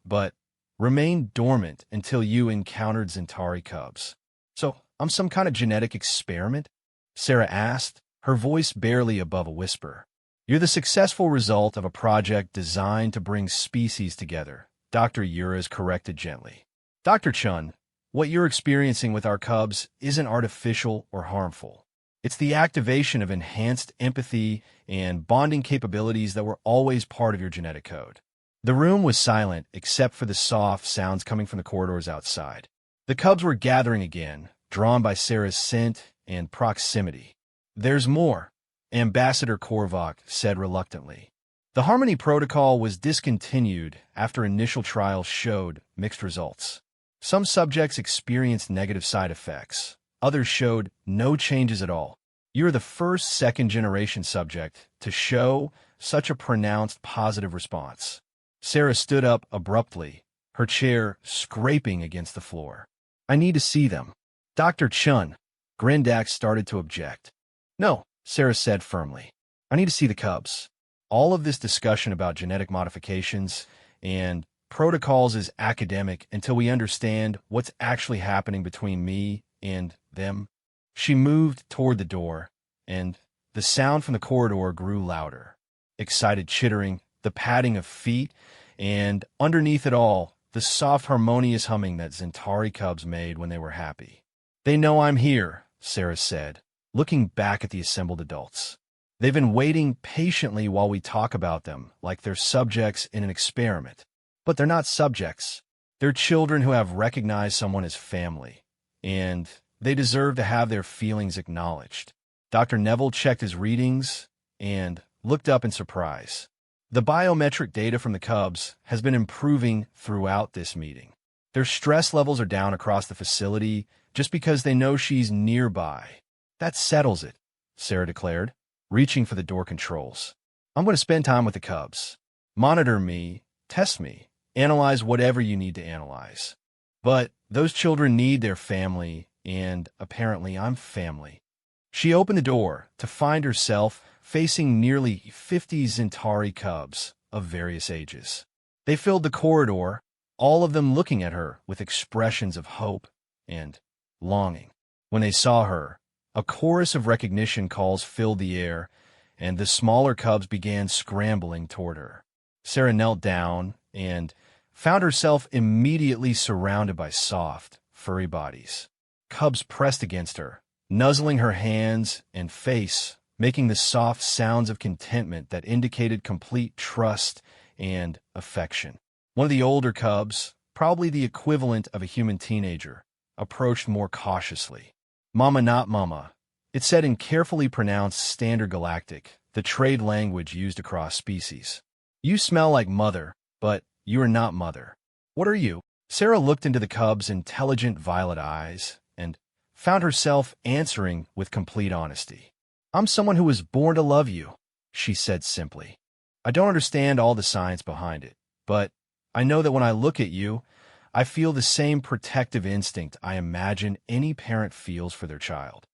but remained dormant until you encountered Centauri cubs. So, I'm some kind of genetic experiment? Sarah asked, her voice barely above a whisper. You're the successful result of a project designed to bring species together, Dr. Ures corrected gently. Dr. Chun, what you're experiencing with our cubs isn't artificial or harmful. It's the activation of enhanced empathy and bonding capabilities that were always part of your genetic code. The room was silent except for the soft sounds coming from the corridors outside. The cubs were gathering again, drawn by Sarah's scent and proximity. "There's more," Ambassador Korvac said reluctantly. The Harmony Protocol was discontinued after initial trials showed mixed results. Some subjects experienced negative side effects. Others showed no changes at all. "You're the first second-generation subject to show such a pronounced positive response." Sarah stood up abruptly, her chair scraping against the floor. "I need to see them." Dr. Chun, Grindax started to object. "No," Sarah said firmly. "I need to see the cubs." All of this discussion about genetic modifications and protocols is academic until we understand what's actually happening between me and them. She moved toward the door, and the sound from the corridor grew louder. Excited chittering, the padding of feet, and underneath it all, the soft harmonious humming that Zentari cubs made when they were happy. "They know I'm here," Sarah said, looking back at the assembled adults. "They've been waiting patiently while we talk about them, like they're subjects in an experiment. But they're not subjects. They're children who have recognized someone as family, and they deserve to have their feelings acknowledged." Dr. Neville checked his readings and looked up in surprise. The biometric data from the cubs has been improving throughout this meeting. Their stress levels are down across the facility just because they know she's nearby. "That settles it," Sarah declared, reaching for the door controls. "I'm going to spend time with the cubs. Monitor me, test me, analyze whatever you need to analyze. But those children need their family, and apparently I'm family." She opened the door to find herself facing nearly 50 Zentari cubs of various ages. They filled the corridor, all of them looking at her with expressions of hope and longing. When they saw her, a chorus of recognition calls filled the air, and the smaller cubs began scrambling toward her. Sarah knelt down and found herself immediately surrounded by soft, furry bodies. Cubs pressed against her, nuzzling her hands and face, making the soft sounds of contentment that indicated complete trust and affection. One of the older cubs, probably the equivalent of a human teenager, approached more cautiously. "Mama, not mama," it said in carefully pronounced Standard Galactic, the trade language used across species. "You smell like mother, but you are not mother. What are you?" Sarah looked into the cub's intelligent violet eyes and found herself answering with complete honesty. "I'm someone who was born to love you," she said simply. "I don't understand all the science behind it, but I know that when I look at you, I feel the same protective instinct I imagine any parent feels for their child."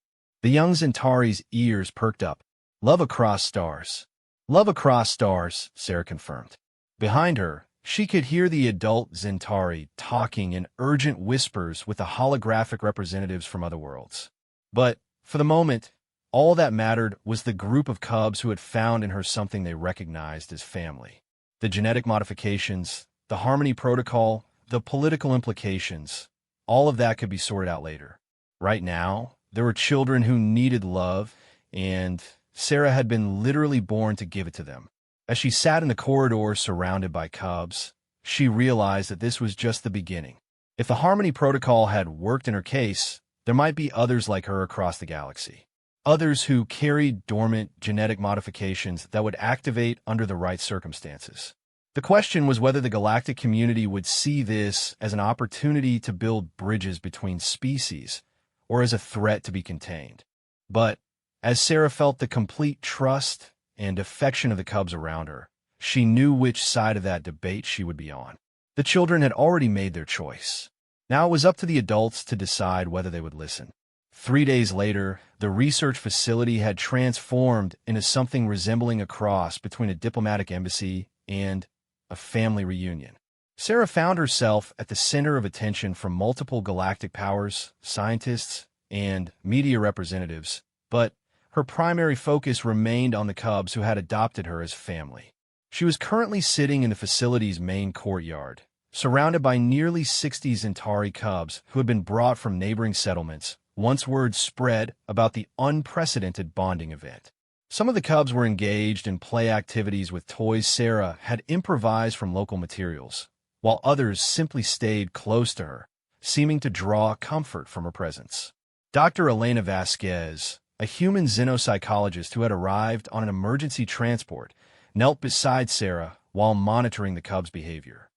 The young Zentari's ears perked up. "Love across stars." "Love across stars," Sarah confirmed. Behind her, she could hear the adult Zentari talking in urgent whispers with the holographic representatives from other worlds. But, for the moment, all that mattered was the group of cubs who had found in her something they recognized as family. The genetic modifications, the Harmony Protocol, the political implications, all of that could be sorted out later. Right now, there were children who needed love, and Sarah had been literally born to give it to them. As she sat in the corridor surrounded by cubs, she realized that this was just the beginning. If the Harmony Protocol had worked in her case, there might be others like her across the galaxy. Others who carried dormant genetic modifications that would activate under the right circumstances. The question was whether the galactic community would see this as an opportunity to build bridges between species or as a threat to be contained. But as Sarah felt the complete trust and affection of the cubs around her, she knew which side of that debate she would be on. The children had already made their choice. Now it was up to the adults to decide whether they would listen. 3 days later, the research facility had transformed into something resembling a cross between a diplomatic embassy and a family reunion. Sarah found herself at the center of attention from multiple galactic powers, scientists, and media representatives, but her primary focus remained on the cubs who had adopted her as family. She was currently sitting in the facility's main courtyard, surrounded by nearly 60 Zentari cubs who had been brought from neighboring settlements, once word spread about the unprecedented bonding event. Some of the cubs were engaged in play activities with toys Sarah had improvised from local materials, while others simply stayed close to her, seeming to draw comfort from her presence. Dr. Elena Vasquez, a human xenopsychologist who had arrived on an emergency transport, knelt beside Sarah while monitoring the cub's behavior.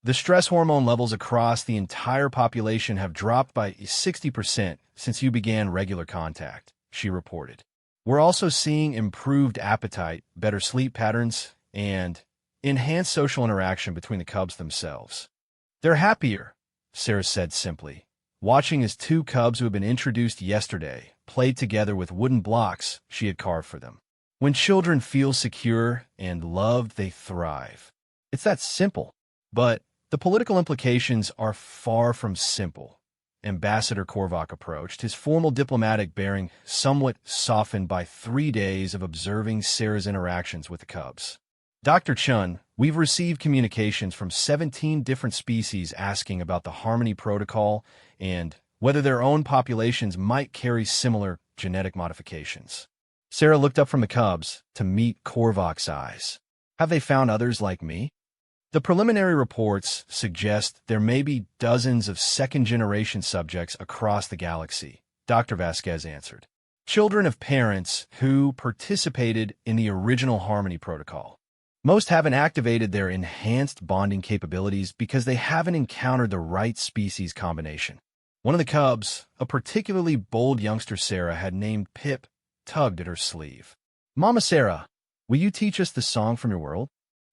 The stress hormone levels across the entire population have dropped by 60% since you began regular contact, she reported. We're also seeing improved appetite, better sleep patterns, and enhanced social interaction between the cubs themselves. They're happier, Sarah said simply, watching as two cubs who had been introduced yesterday played together with wooden blocks she had carved for them. When children feel secure and loved, they thrive. It's that simple. But the political implications are far from simple. Ambassador Korvac approached, his formal diplomatic bearing somewhat softened by 3 days of observing Sarah's interactions with the cubs. Dr. Chun, we've received communications from 17 different species asking about the Harmony Protocol and whether their own populations might carry similar genetic modifications. Sarah looked up from the cubs to meet Korvac's eyes. Have they found others like me? The preliminary reports suggest there may be dozens of second-generation subjects across the galaxy, Dr. Vasquez answered. Children of parents who participated in the original Harmony Protocol. Most haven't activated their enhanced bonding capabilities because they haven't encountered the right species combination. One of the cubs, a particularly bold youngster Sarah had named Pip, tugged at her sleeve. Mama Sarah, will you teach us the song from your world?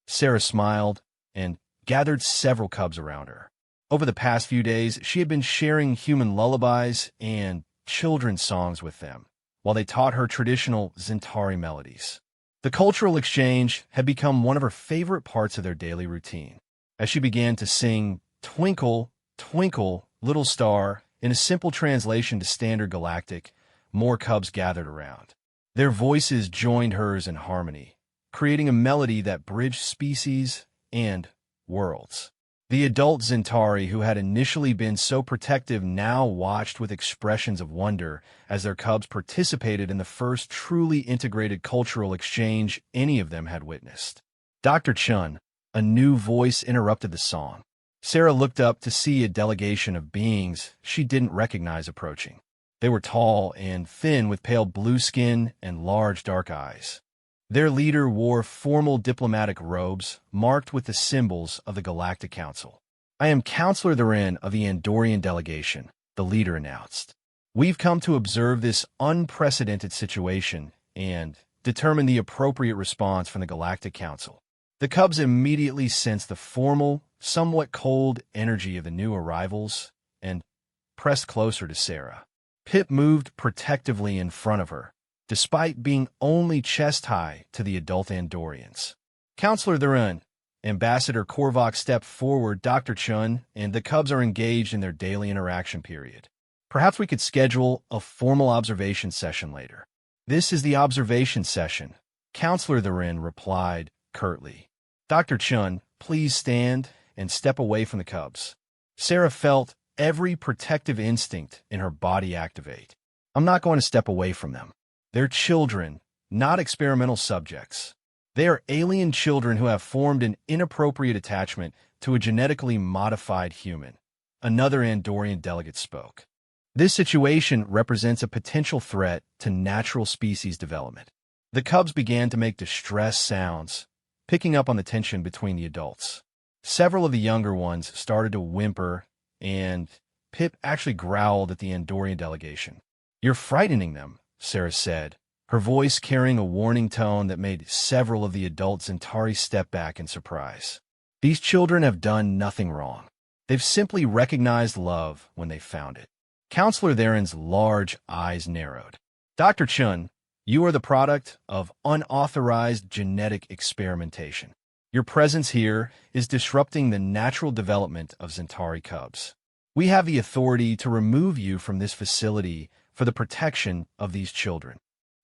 Sarah smiled and gathered several cubs around her. Over the past few days, she had been sharing human lullabies and children's songs with them, while they taught her traditional Zentari melodies. The cultural exchange had become one of her favorite parts of their daily routine. As she began to sing Twinkle, Twinkle, Little Star in a simple translation to Standard Galactic, more cubs gathered around. Their voices joined hers in harmony, creating a melody that bridged species and worlds. The adult Zentari, who had initially been so protective, now watched with expressions of wonder as their cubs participated in the first truly integrated cultural exchange any of them had witnessed. Dr. Chun, a new voice, interrupted the song. Sarah looked up to see a delegation of beings she didn't recognize approaching. They were tall and thin with pale blue skin and large dark eyes. Their leader wore formal diplomatic robes marked with the symbols of the Galactic Council. I am Counselor Therin of the Andorian delegation, the leader announced. We've come to observe this unprecedented situation and determine the appropriate response from the Galactic Council. The cubs immediately sensed the formal, somewhat cold energy of the new arrivals and pressed closer to Sarah. Pip moved protectively in front of her, despite being only chest-high to the adult Andorians. Counselor Therin, Ambassador Korvac stepped forward. Dr. Chun and the cubs are engaged in their daily interaction period. Perhaps we could schedule a formal observation session later. This is the observation session, Counselor Therin replied curtly. Dr. Chun, please stand and step away from the cubs. Sarah felt every protective instinct in her body activate. I'm not going to step away from them. They're children, not experimental subjects. They are alien children who have formed an inappropriate attachment to a genetically modified human. Another Andorian delegate spoke. This situation represents a potential threat to natural species development. The cubs began to make distressed sounds, picking up on the tension between the adults. Several of the younger ones started to whimper, and Pip actually growled at the Andorian delegation. You're frightening them, Sarah said, her voice carrying a warning tone that made several of the adult Zentari step back in surprise. These children have done nothing wrong. They've simply recognized love when they found it. Counselor Therin's large eyes narrowed. Dr. Chun, you are the product of unauthorized genetic experimentation. Your presence here is disrupting the natural development of Zentari cubs. We have the authority to remove you from this facility for the protection of these children.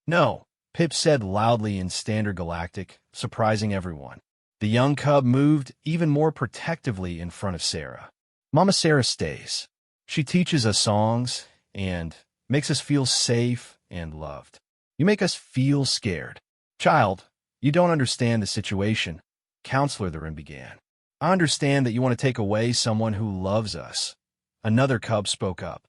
No, Pip said loudly in Standard Galactic, surprising everyone. The young cub moved even more protectively in front of Sarah. Mama Sarah stays. She teaches us songs and makes us feel safe and loved. You make us feel scared. Child, you don't understand the situation, Counselor Therin began. I understand that you want to take away someone who loves us. Another cub spoke up.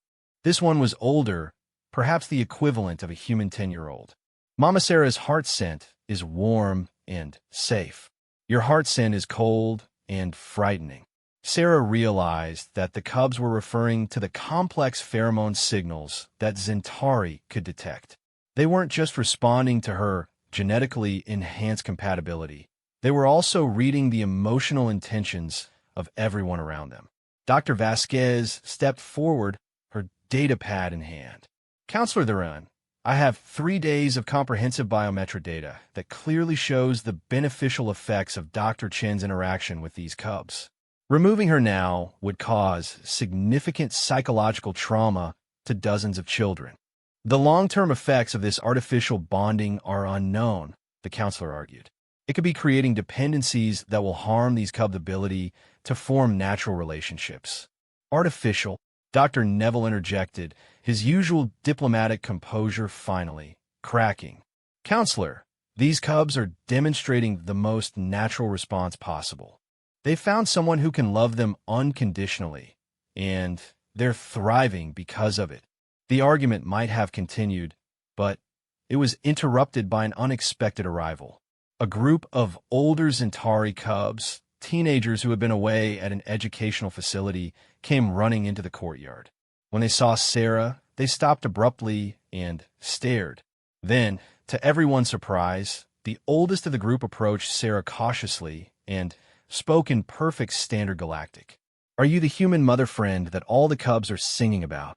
This one was older, perhaps the equivalent of a human 10-year-old. Mama Sarah's heart scent is warm and safe. Your heart scent is cold and frightening. Sarah realized that the cubs were referring to the complex pheromone signals that Zentari could detect. They weren't just responding to her genetically enhanced compatibility. They were also reading the emotional intentions of everyone around them. Dr. Vasquez stepped forward, her data pad in hand. Counselor Theron, I have 3 days of comprehensive biometric data that clearly shows the beneficial effects of Dr. Chen's interaction with these cubs. Removing her now would cause significant psychological trauma to dozens of children. The long-term effects of this artificial bonding are unknown, the counselor argued. It could be creating dependencies that will harm these cubs' ability to form natural relationships. Artificial, Dr. Neville interjected, his usual diplomatic composure finally cracking. Counselor, these cubs are demonstrating the most natural response possible. They found someone who can love them unconditionally, and they're thriving because of it. The argument might have continued, but it was interrupted by an unexpected arrival. A group of older Zentari cubs, teenagers who had been away at an educational facility, came running into the courtyard. When they saw Sarah, they stopped abruptly and stared. Then, to everyone's surprise, the oldest of the group approached Sarah cautiously and spoke in perfect standard Galactic. Are you the human mother friend that all the cubs are singing about?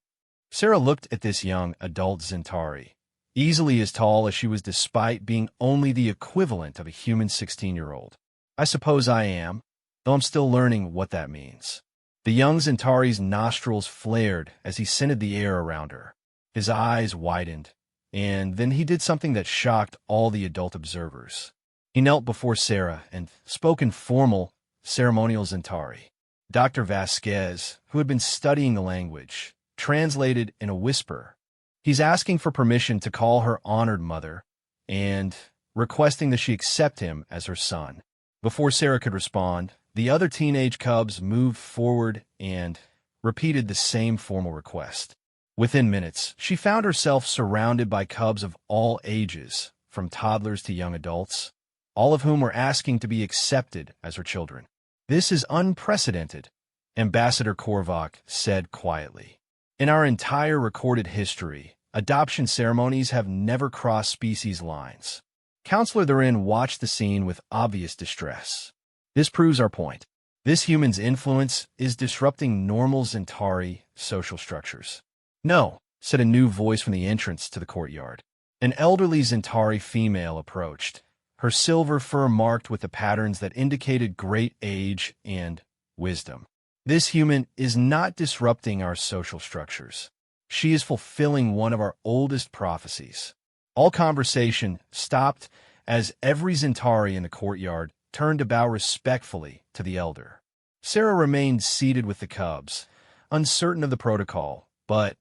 Sarah looked at this young adult Zentari, easily as tall as she was despite being only the equivalent of a human 16-year-old. I suppose I am, though I'm still learning what that means. The young Zentari's nostrils flared as he scented the air around her. His eyes widened, and then he did something that shocked all the adult observers. He knelt before Sarah and spoke in formal, ceremonial Zentari. Dr. Vasquez, who had been studying the language, translated in a whisper. He's asking for permission to call her honored mother and requesting that she accept him as her son. Before Sarah could respond, the other teenage cubs moved forward and repeated the same formal request. Within minutes, she found herself surrounded by cubs of all ages, from toddlers to young adults, all of whom were asking to be accepted as her children. This is unprecedented, Ambassador Korvac said quietly. In our entire recorded history, adoption ceremonies have never crossed species lines. Counselor Theron watched the scene with obvious distress. This proves our point. This human's influence is disrupting normal Zentari social structures. No, said a new voice from the entrance to the courtyard. An elderly Zentari female approached, her silver fur marked with the patterns that indicated great age and wisdom. This human is not disrupting our social structures. She is fulfilling one of our oldest prophecies. All conversation stopped as every Zentari in the courtyard turned to bow respectfully to the elder. Sarah remained seated with the cubs, uncertain of the protocol, but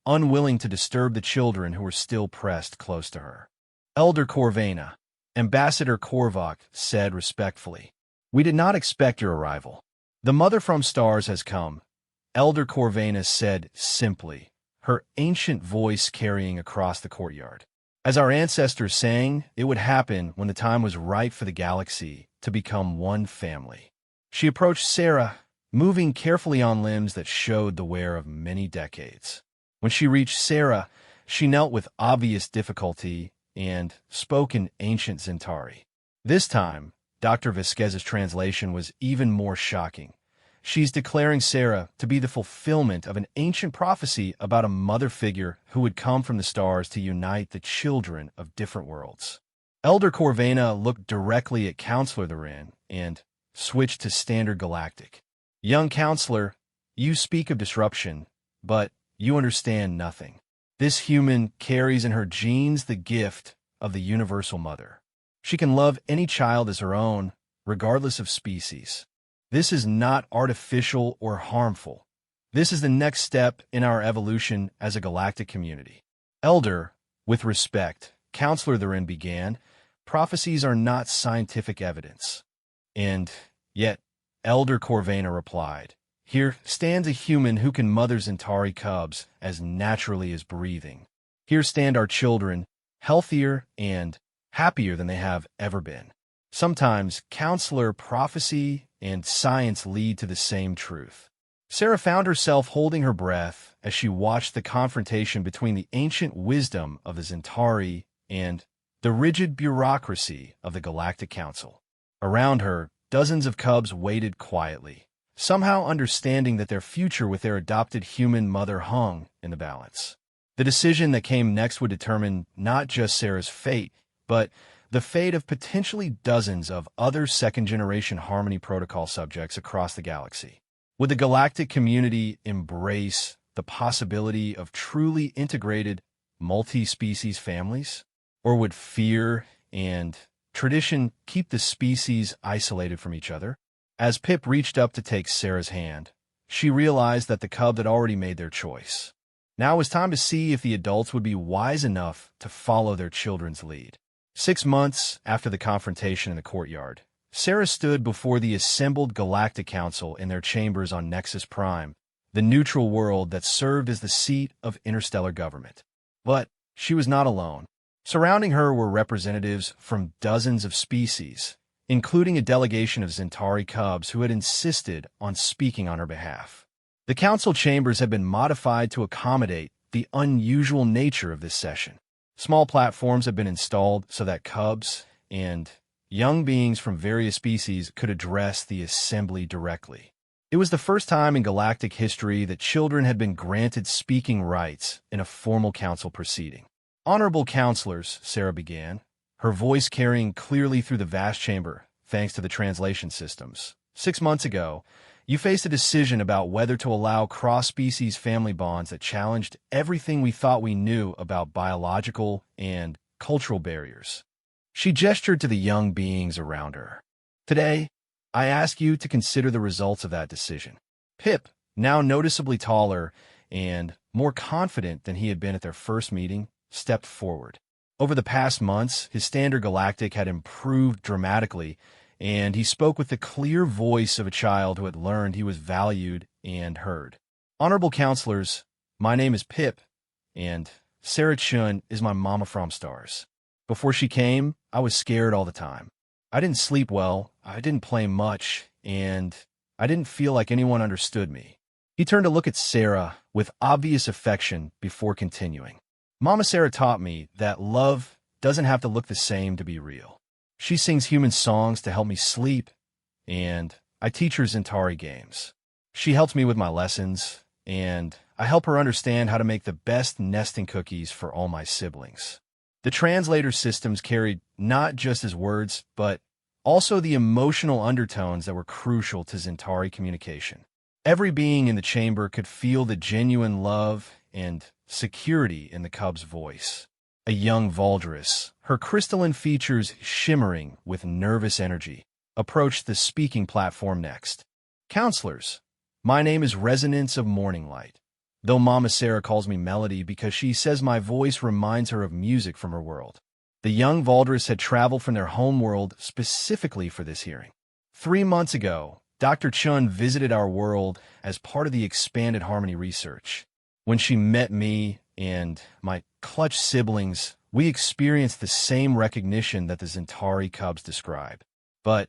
unwilling to disturb the children who were still pressed close to her. Elder Corvina, Ambassador Korvac said respectfully, we did not expect your arrival. The Mother from Stars has come, Elder Corvina said simply, her ancient voice carrying across the courtyard. As our ancestors sang, it would happen when the time was right for the galaxy to become one family. She approached Sarah, moving carefully on limbs that showed the wear of many decades. When she reached Sarah, she knelt with obvious difficulty and spoke in ancient Zentari. This time, Dr. Vasquez's translation was even more shocking. She's declaring Sarah to be the fulfillment of an ancient prophecy about a mother figure who would come from the stars to unite the children of different worlds. Elder Corvina looked directly at Counselor Theron and switched to Standard Galactic. Young Counselor, you speak of disruption, but you understand nothing. This human carries in her genes the gift of the Universal Mother. She can love any child as her own, regardless of species. This is not artificial or harmful. This is the next step in our evolution as a galactic community. Elder, with respect, Counselor Theron began, prophecies are not scientific evidence. And yet, Elder Corvina replied, Here stands a human who can mother Centauri cubs as naturally as breathing. Here stand our children, healthier and happier than they have ever been. Sometimes counselor, prophecy, and science lead to the same truth. Sarah found herself holding her breath as she watched the confrontation between the ancient wisdom of the Centauri and the rigid bureaucracy of the Galactic Council. Around her, dozens of cubs waited quietly, somehow understanding that their future with their adopted human mother hung in the balance. The decision that came next would determine not just Sarah's fate, but the fate of potentially dozens of other second-generation Harmony Protocol subjects across the galaxy. Would the galactic community embrace the possibility of truly integrated multi-species families? Or would fear and tradition keep the species isolated from each other? As Pip reached up to take Sarah's hand, she realized that the cubs had already made their choice. Now it was time to see if the adults would be wise enough to follow their children's lead. 6 months after the confrontation in the courtyard, Sarah stood before the assembled Galactic Council in their chambers on Nexus Prime, the neutral world that served as the seat of interstellar government. But she was not alone. Surrounding her were representatives from dozens of species, including a delegation of Centauri cubs who had insisted on speaking on her behalf. The council chambers had been modified to accommodate the unusual nature of this session. Small platforms had been installed so that cubs and young beings from various species could address the assembly directly. It was the first time in galactic history that children had been granted speaking rights in a formal council proceeding. "Honorable counselors," Sarah began, her voice carrying clearly through the vast chamber, thanks to the translation systems. 6 months ago, you faced a decision about whether to allow cross-species family bonds that challenged everything we thought we knew about biological and cultural barriers. She gestured to the young beings around her. "Today, I ask you to consider the results of that decision." Pip, now noticeably taller and more confident than he had been at their first meeting, stepped forward. Over the past months, his standard galactic had improved dramatically, and he spoke with the clear voice of a child who had learned he was valued and heard. "Honorable counselors, my name is Pip, and Sarah Chun is my mama from stars. Before she came, I was scared all the time. I didn't sleep well, I didn't play much, and I didn't feel like anyone understood me." He turned to look at Sarah with obvious affection before continuing. "Mama Sarah taught me that love doesn't have to look the same to be real. She sings human songs to help me sleep, and I teach her Centauri games. She helps me with my lessons, and I help her understand how to make the best nesting cookies for all my siblings." The translator systems carried not just his words, but also the emotional undertones that were crucial to Centauri communication. Every being in the chamber could feel the genuine love and security in the cub's voice. A young Valdris, her crystalline features shimmering with nervous energy, approached the speaking platform next. "Counselors, my name is Resonance of Morning Light, though Mama Sarah calls me Melody because she says my voice reminds her of music from her world." The young Valdris had traveled from their home world specifically for this hearing. 3 months ago, Dr. Chun visited our world as part of the expanded Harmony research. When she met me and my clutch siblings, we experienced the same recognition that the Centauri cubs describe. But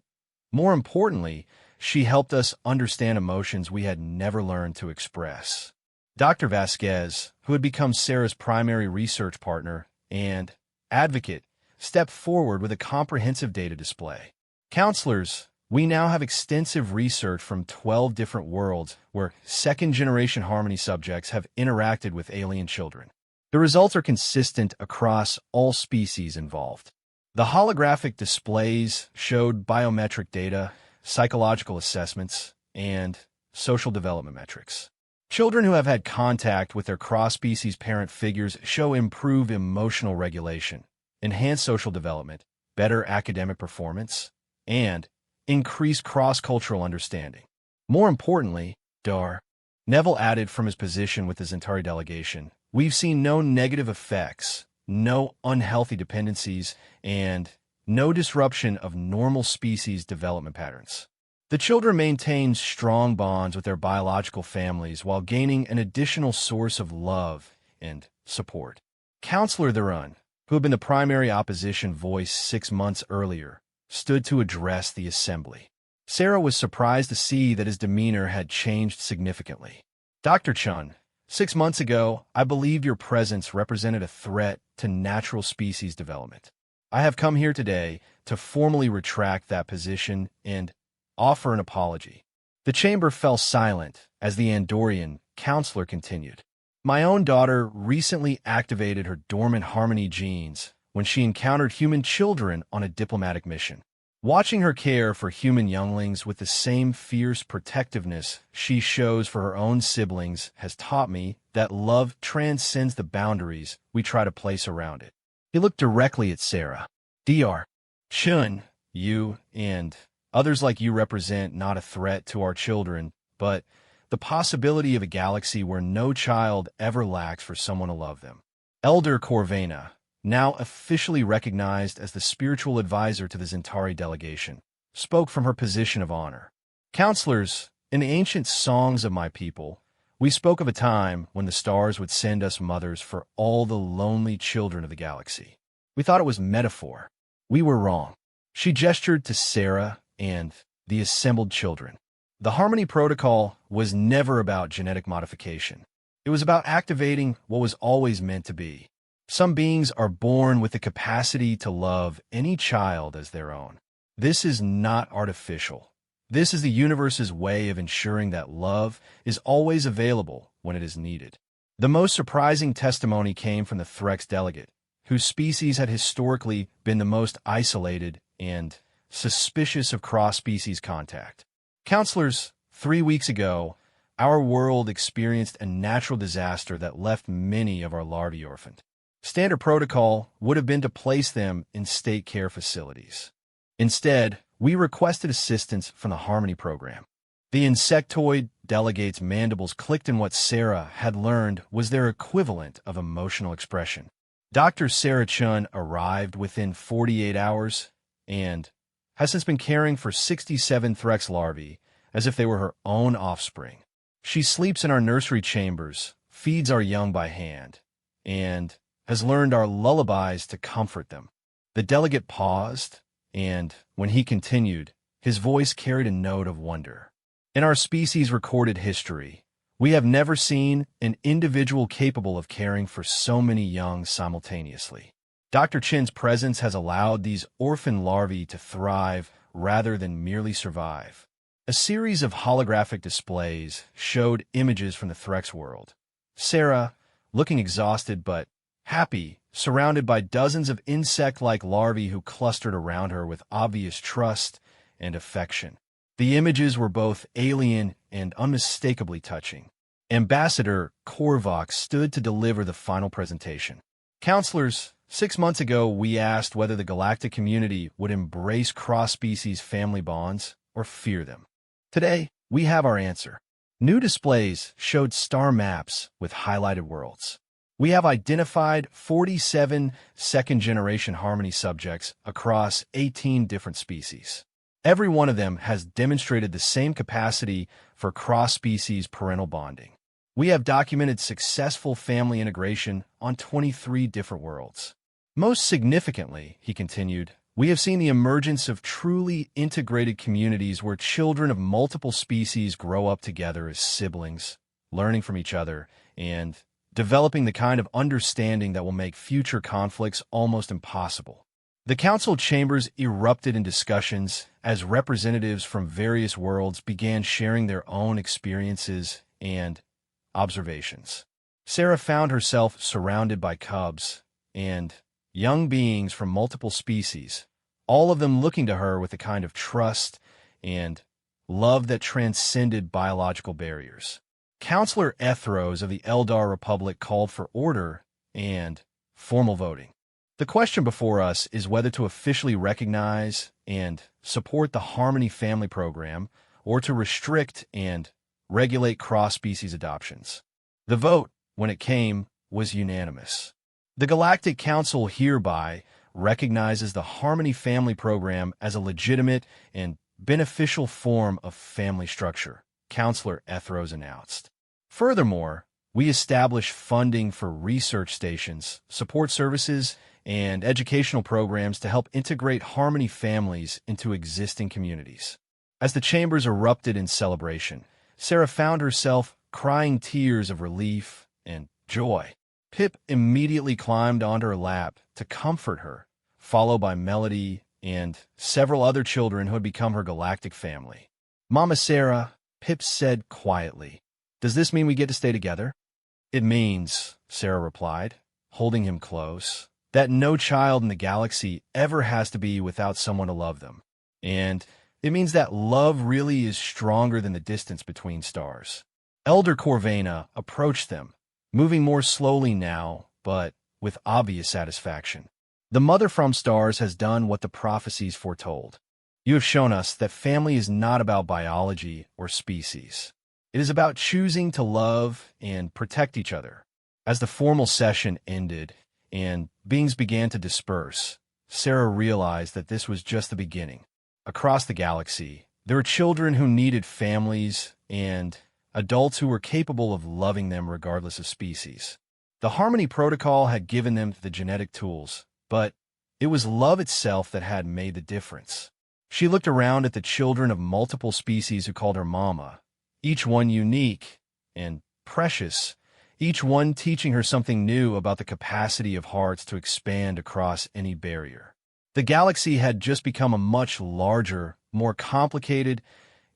more importantly, she helped us understand emotions we had never learned to express. Dr. Vasquez, who had become Sarah's primary research partner and advocate, stepped forward with a comprehensive data display. "Counselors, we now have extensive research from 12 different worlds where second-generation Harmony subjects have interacted with alien children. The results are consistent across all species involved. The holographic displays showed biometric data, psychological assessments, and social development metrics. Children who have had contact with their cross-species parent figures show improved emotional regulation, enhanced social development, better academic performance, and increased cross-cultural understanding. More importantly, Neville added from his position with the Centauri delegation, we've seen no negative effects, no unhealthy dependencies, and no disruption of normal species development patterns. The children maintained strong bonds with their biological families while gaining an additional source of love and support. Counselor Theron, who had been the primary opposition voice 6 months earlier, stood to address the assembly. Sarah was surprised to see that his demeanor had changed significantly. Dr. Chun, 6 months ago, I believed your presence represented a threat to natural species development. I have come here today to formally retract that position and offer an apology. The chamber fell silent as the Andorian counselor continued. My own daughter recently activated her dormant harmony genes when she encountered human children on a diplomatic mission. Watching her care for human younglings with the same fierce protectiveness she shows for her own siblings has taught me that love transcends the boundaries we try to place around it. He looked directly at Sarah. Dr. Chun, you and others like you represent not a threat to our children, but the possibility of a galaxy where no child ever lacks for someone to love them. Elder Corvina, now officially recognized as the spiritual advisor to the Zentari delegation, spoke from her position of honor. Counselors, in the ancient songs of my people, we spoke of a time when the stars would send us mothers for all the lonely children of the galaxy. We thought it was metaphor. We were wrong. She gestured to Sarah and the assembled children. The Harmony Protocol was never about genetic modification. It was about activating what was always meant to be. Some beings are born with the capacity to love any child as their own. This is not artificial. This is the universe's way of ensuring that love is always available when it is needed. The most surprising testimony came from the Threx delegate, whose species had historically been the most isolated and suspicious of cross-species contact. Counselors, 3 weeks ago, our world experienced a natural disaster that left many of our larvae orphaned. Standard protocol would have been to place them in state care facilities. Instead, we requested assistance from the Harmony program. The insectoid delegate's mandibles clicked in what Sarah had learned was their equivalent of emotional expression. Dr. Sarah Chun arrived within 48 hours and has since been caring for 67 Threx larvae as if they were her own offspring. She sleeps in our nursery chambers, feeds our young by hand, and has learned our lullabies to comfort them. The delegate paused, and when he continued, his voice carried a note of wonder. In our species' recorded history, we have never seen an individual capable of caring for so many young simultaneously. Dr. Chin's presence has allowed these orphan larvae to thrive rather than merely survive. A series of holographic displays showed images from the Threx world. Sarah, looking exhausted but happy, surrounded by dozens of insect-like larvae who clustered around her with obvious trust and affection. The images were both alien and unmistakably touching. Ambassador Korvac stood to deliver the final presentation. Counselors, 6 months ago we asked whether the galactic community would embrace cross-species family bonds or fear them. Today, we have our answer. New displays showed star maps with highlighted worlds. We have identified 47 second-generation harmony subjects across 18 different species. Every one of them has demonstrated the same capacity for cross-species parental bonding. We have documented successful family integration on 23 different worlds. Most significantly, he continued, we have seen the emergence of truly integrated communities where children of multiple species grow up together as siblings, learning from each other, and developing the kind of understanding that will make future conflicts almost impossible. The council chambers erupted in discussions as representatives from various worlds began sharing their own experiences and observations. Sarah found herself surrounded by cubs and young beings from multiple species, all of them looking to her with a kind of trust and love that transcended biological barriers. Counselor Ethros of the Eldar Republic called for order and formal voting. The question before us is whether to officially recognize and support the Harmony Family Program or to restrict and regulate cross-species adoptions. The vote, when it came, was unanimous. The Galactic Council hereby recognizes the Harmony Family Program as a legitimate and beneficial form of family structure, Counselor Ethros announced. Furthermore, we establish funding for research stations, support services, and educational programs to help integrate Harmony families into existing communities. As the chambers erupted in celebration, Sarah found herself crying tears of relief and joy. Pip immediately climbed onto her lap to comfort her, followed by Melody and several other children who had become her galactic family. "Mama Sarah," Pip said quietly, "does this mean we get to stay together?" "It means," Sarah replied, holding him close, "that no child in the galaxy ever has to be without someone to love them. And it means that love really is stronger than the distance between stars." Elder Corvina approached them, moving more slowly now, but with obvious satisfaction. "The Mother from Stars has done what the prophecies foretold. You have shown us that family is not about biology or species. It is about choosing to love and protect each other." As the formal session ended and beings began to disperse, Sarah realized that this was just the beginning. Across the galaxy, there were children who needed families and adults who were capable of loving them regardless of species. The Harmony Protocol had given them the genetic tools, but it was love itself that had made the difference. She looked around at the children of multiple species who called her Mama, each one unique and precious, each one teaching her something new about the capacity of hearts to expand across any barrier. The galaxy had just become a much larger, more complicated,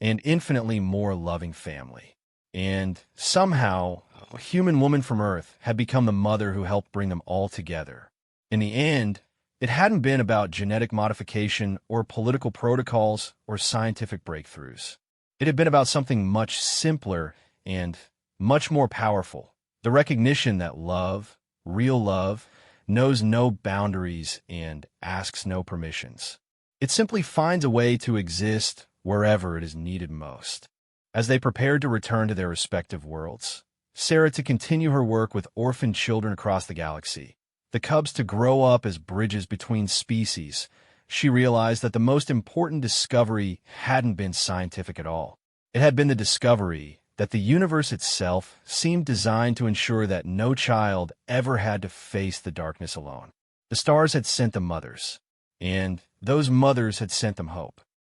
and infinitely more loving family. And somehow, a human woman from Earth had become the mother who helped bring them all together. In the end, it hadn't been about genetic modification or political protocols or scientific breakthroughs. It had been about something much simpler and much more powerful: the recognition that love, real love, knows no boundaries and asks no permissions. It simply finds a way to exist wherever it is needed most. As they prepared to return to their respective worlds, Sarah to continue her work with orphaned children across the galaxy, the cubs to grow up as bridges between species, she realized that the most important discovery hadn't been scientific at all. It had been the discovery that the universe itself seemed designed to ensure that no child ever had to face the darkness alone. The stars had sent them mothers, and those mothers had sent them hope.